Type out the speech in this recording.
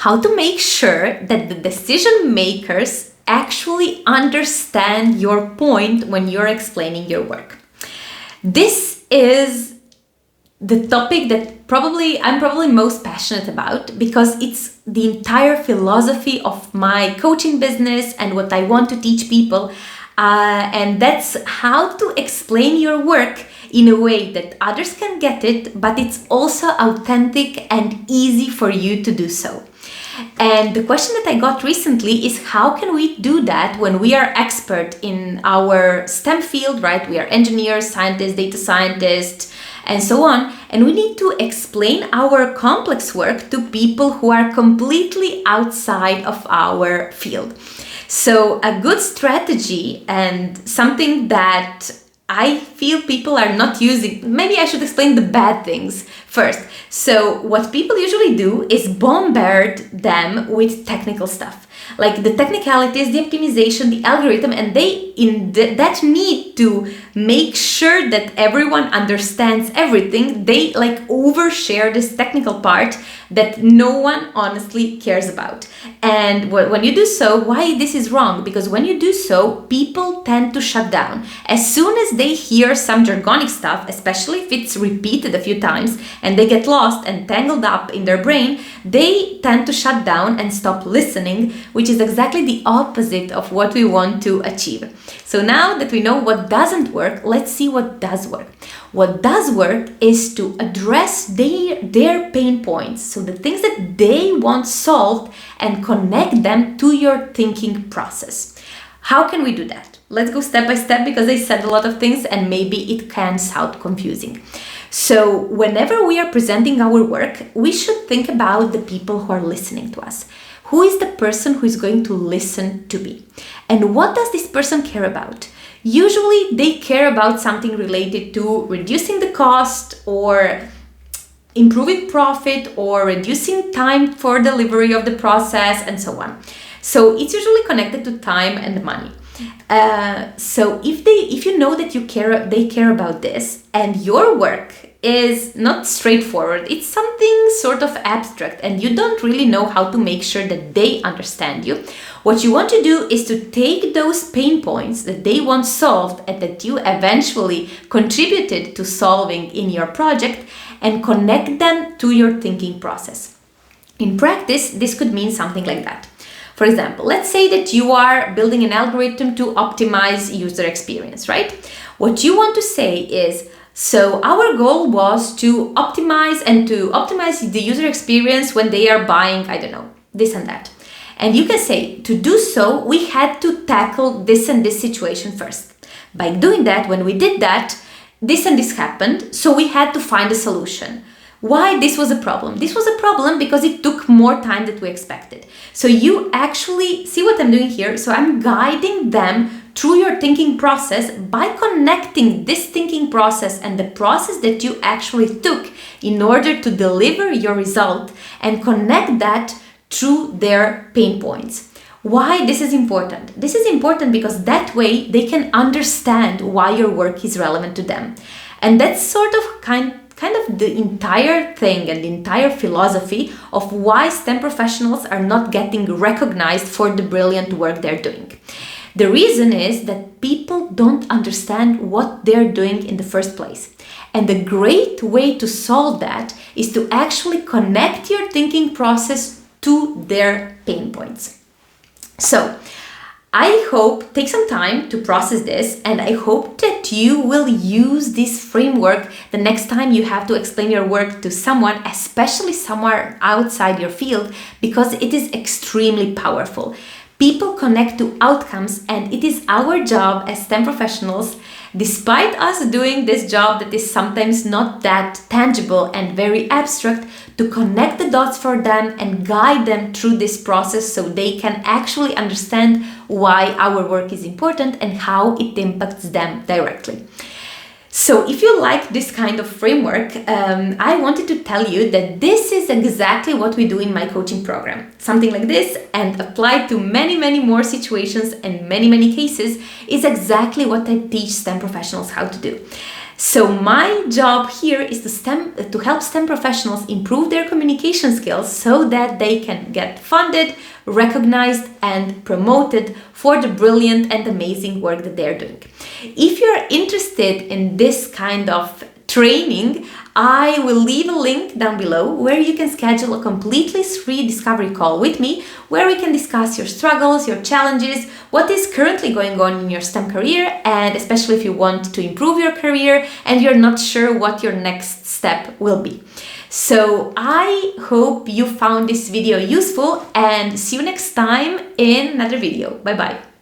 how to make sure that the decision makers actually understand your point when you're explaining your work. This is the topic that I'm probably most passionate about, because it's the entire philosophy of my coaching business and what I want to teach people. And that's how to explain your work in a way that others can get it, but it's also authentic and easy for you to do so. And the question that I got recently is, how can we do that when we are expert in our STEM field, right? We are engineers, scientists, data scientists, and so on. And we need to explain our complex work to people who are completely outside of our field. So a good strategy, and something that I feel people are not using, maybe I should explain the bad things first. So what people usually do is bombard them with technical stuff, like the technicalities, the optimization, the algorithm, and they that need to make sure that everyone understands everything. They like overshare this technical part that no one honestly cares about. And when you do so, why this is wrong? Because when you do so, people tend to shut down. As soon as they hear some jargonic stuff, especially if it's repeated a few times and they get lost and tangled up in their brain, they tend to shut down and stop listening, which is exactly the opposite of what we want to achieve. So now that we know what doesn't work, let's see what does work. What does work is to address their pain points, so the things that they want solved, and connect them to your thinking process. How can we do that? Let's go step by step, because I said a lot of things and maybe it can sound confusing. So whenever we are presenting our work, we should think about the people who are listening to us. Who is the person who is going to listen to me? And what does this person care about? Usually they care about something related to reducing the cost, or improving profit, or reducing time for delivery of the process, and so on. So it's usually connected to time and money. So if you know that they care about this, and your work is not straightforward, it's something sort of abstract, and you don't really know how to make sure that they understand you, what you want to do is to take those pain points that they want solved and that you eventually contributed to solving in your project, and connect them to your thinking process. In practice, this could mean something like that. For example, let's say that you are building an algorithm to optimize user experience, right? What you want to say is, so our goal was to optimize the user experience when they are buying, I don't know, this and that. And you can say, to do so, we had to tackle this and this situation first. By doing that, when we did that, this and this happened, so we had to find a solution. Why this was a problem? This was a problem because it took more time than we expected. So you actually see what I'm doing here. So I'm guiding them through your thinking process by connecting this thinking process and the process that you actually took in order to deliver your result, and connect that through their pain points. Why this is important? This is important because that way they can understand why your work is relevant to them. And that's sort of kind of the entire thing and the entire philosophy of why STEM professionals are not getting recognized for the brilliant work they're doing. The reason is that people don't understand what they're doing in the first place. And the great way to solve that is to actually connect your thinking process to their pain points. So I hope take some time to process this, and I hope that you will use this framework the next time you have to explain your work to someone, especially somewhere outside your field, because it is extremely powerful. People connect to outcomes, and it is our job as STEM professionals, despite us doing this job that is sometimes not that tangible and very abstract, to connect the dots for them and guide them through this process so they can actually understand why our work is important and how it impacts them directly. So if you like this kind of framework, I wanted to tell you that this is exactly what we do in my coaching program. Something like this, and applied to many, many more situations and many, many cases, is exactly what I teach STEM professionals how to do. So my job here is to help STEM professionals improve their communication skills so that they can get funded, recognized, and promoted for the brilliant and amazing work that they're doing. If you're interested in this kind of training, I will leave a link down below where you can schedule a completely free discovery call with me, where we can discuss your struggles, your challenges, what is currently going on in your STEM career, and especially if you want to improve your career and you're not sure what your next step will be. So I hope you found this video useful, and see you next time in another video. Bye bye.